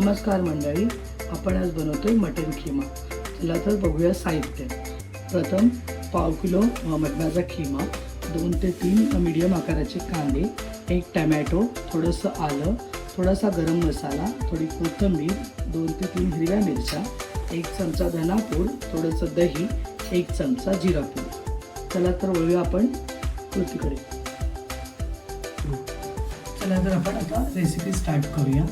नमस्कार मंडळी, आपण आज बनवतोय मटण खिमा. चला तर बघूया साहित्य. प्रथम पाव किलो मटणाचा खिमा, 2 ते 3 मीडियम आकाराचे कांदे, 1 टमॅटो, थोडंसं आलं, थोडासा गरम मसाला, थोडी कोथिंबीर, 2 ते 3 हिरव्या मिरच्या, 1 चमचा धनापूड, थोडंसं दही, 1 चमचा जिरापूड. चला तर वळूया आपण कृतीकडे. चला तर आपण आता रेसिपी स्टार्ट करूया.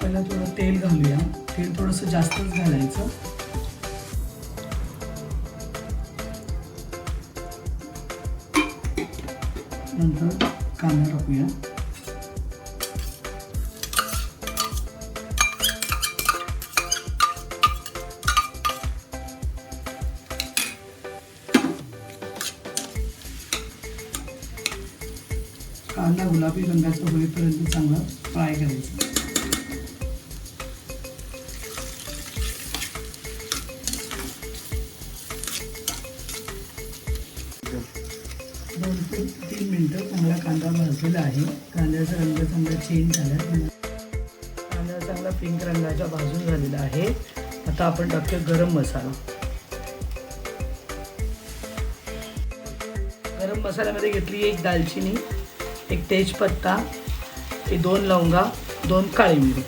पहिला थोडं तेल घालूया. तेल थोडंसं जास्तच घालायचं. नंतर कांदा टाकूया. कांदा गुलाबी रंगाचा होईपर्यंत चांगला फ्राय करायचा. दोन ते 3 मिनिटं चांगला कांदा भाजलेला आहे. कांद्याचा रंग चांगला चेंज झाला. कांदा चांगला पिंक रंगाचा भाजून झालेला आहे. आता आपण टाकतो गरम मसाला. गरम मसाल्यामध्ये घेतली 1 दालचिनी, 1 तेजपत्ता, 2 लवंगा, 2 काळी मिरी.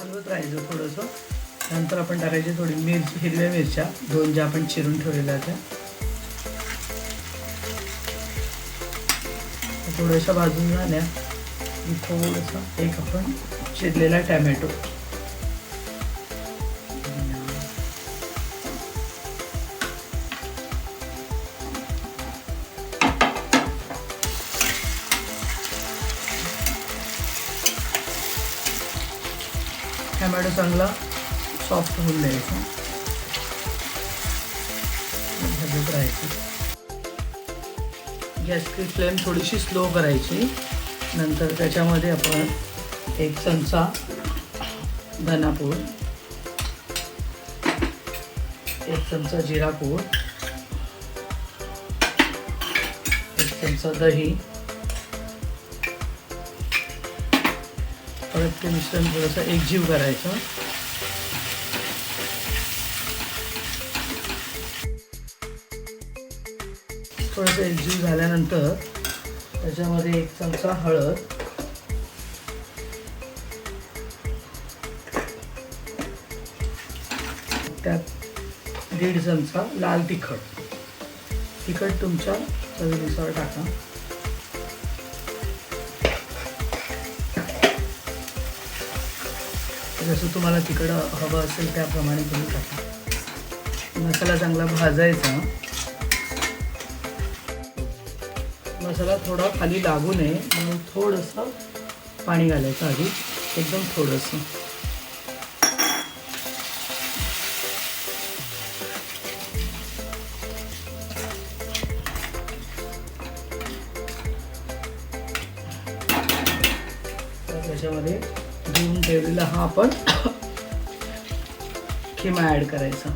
हलवत राहायचं थोडंसं. नंतर आपण टाकायची थोडी हिरव्या मिरच्या, 2 ज्या आपण चिरून ठेवलेल्या त्या. थोड्याशा भाजून झाल्या की थोडंसं एक आपण चिरलेला टॅमॅटो, टॅमॅटो चांगला सॉफ्ट होऊन द्यायचा. भाजत राहायचं. गॅसची फ्लेम थोडीशी स्लो करायची. नंतर त्याच्यामध्ये आपण 1 चमचा धनापूड, 1 चमचा जिरापूड, 1 चमचा दही, परत ते मिश्रण थोडंसं एकजीव करायचं. थोडंसं एकजीव झाल्यानंतर त्याच्यामध्ये 1 चमचा हळद, त्यात 1.5 चमचा लाल तिखट. तिखट तुमच्या चवीनुसार टाका. जसं तुम्हाला तिखट हवं असेल त्याप्रमाणे तुम्ही टाका. मसाला चांगला भाजायचा. मसाला थोडा खाली लागू नये म्हणून थोडंसं पाणी घालायचं आधी, एकदम थोडंसं. त्याच्यामध्ये धुवून ठेवलेला हा आपण खिमा ॲड करायचा.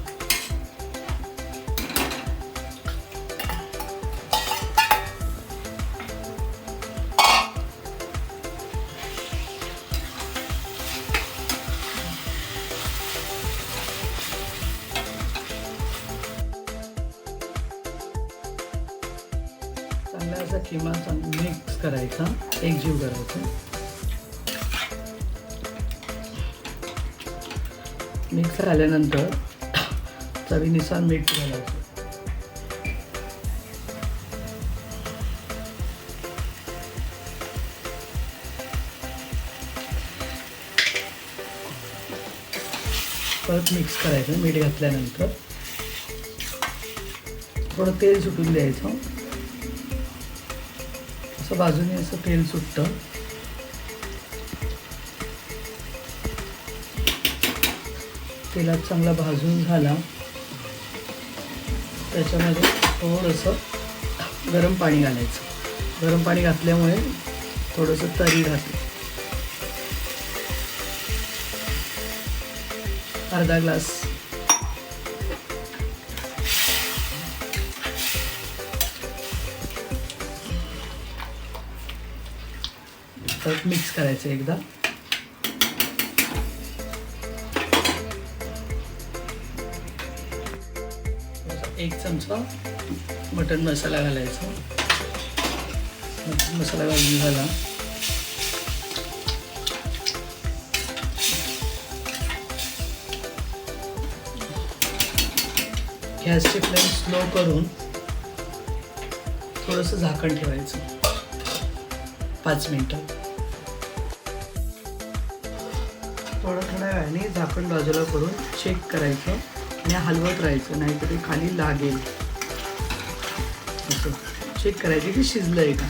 चांगला असा खिमा मिक्स करायचा, एकजीव करायचा. मिक्स झाल्यानंतर चवीनुसार मीठ घालायचं. परत मिक्स करायचं. मीठ घातल्यानंतर थोडं तेल सुटून द्यायचं. असं बाजूने असं तेल सुटतं. तेलात चांगला भाजून झाला. त्याच्यामध्ये थोडंसं गरम पाणी घालायचं. गरम पाणी घातल्यामुळे थोडंसं तरी राहते. अर्धा ग्लास परत मिक्स करायचं एकदा. एक चमचा मटन मसाला घालायचा. मटन मसाला घालून झाला गॅसची फ्लेम स्लो करून थोडंसं झाकण ठेवायचं 5 मिनिटं. थोड्या वेळाने झाकण बाजूला करून चेक करायचं आणि हलवत राहायचं, नाहीतर ते खाली लागेल. असं चेक करायचं की शिजलं आहे का.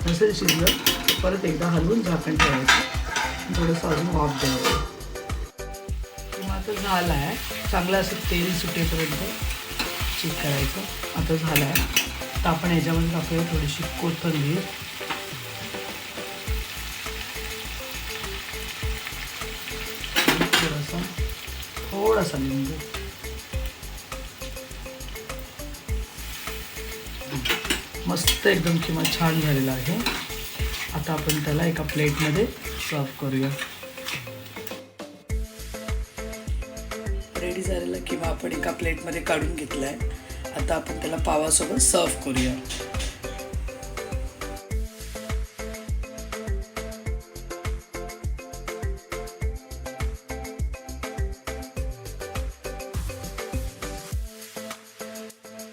नसेल शिजलं तर परत एकदा हलवून झाकण ठेवायचं, थोडंसं अजून वाफ द्यायचं. किंवा आता झालं आहे, चांगलं असं तेल सुटेपर्यंत चेक करायचं. आता झालं आहे तर आपण ह्याच्यामध्ये टाकूया थोडीशी कोथिंबीर, थोडासा लिंबू. मस्त एकदम किमा छान झालेला आहे. आता आपण त्याला एका प्लेटमध्ये सर्व करूया. रेडी झालेला किमा आपण एका प्लेटमध्ये काढून घेतला आहे. आता आपण त्याला पावासोबत सर्व करूया.